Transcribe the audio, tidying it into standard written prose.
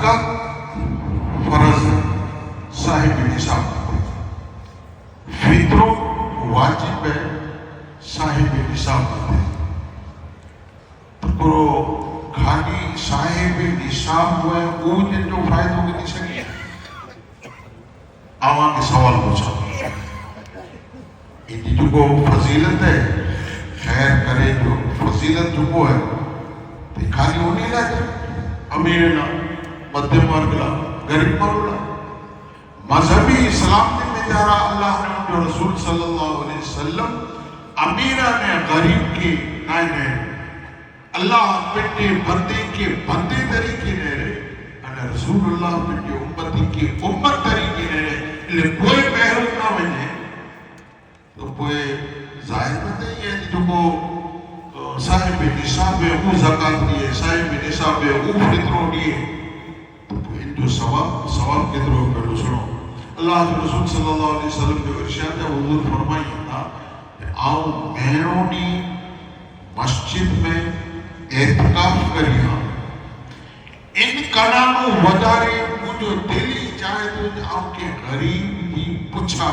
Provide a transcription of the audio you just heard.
का फर्ज साहिब निसाब फित्रो वाजिब है साहिब निसाब तो खाली साहिब निसाब हुए वो जो फायदो की सके आवा के सवाल पूछा इनकी जो फजीलत है खैर करे जो फजीलत जो है तो खाली उन्हीं ला अमीर ना मध्यम वर्ग ला गरीब वर्ग ला मजहबी इस्लाम ने बेचारा अल्लाह ने जो रसूल सल्लल्लाहु अलैहि वसल्लम अमीरा ने गरीब की नायने अल्लाह पेटे बंदे तरीके ने अने रसूलुल्लाह पेटे उम्मती की उम्मत तरीके ने ले कोई महरूम ना वने तो कोई जाहिर नहीं है जो को साहिब निसाब वो ज़कात दिए साहिब निसाब वो फित्रो दिए तो इन जो सवाब कितरो करो सुनो अल्लाह के रसूल सल्लल्लाहु अलैहि वसल्लम जो इरशाद है हुजूर फरमाई था आओ मेहरोनी मस्जिद में एहतिकाफ करिया इन कणानो वधारे मुझो दिली चाहे तो आपके गरीब भी पूछा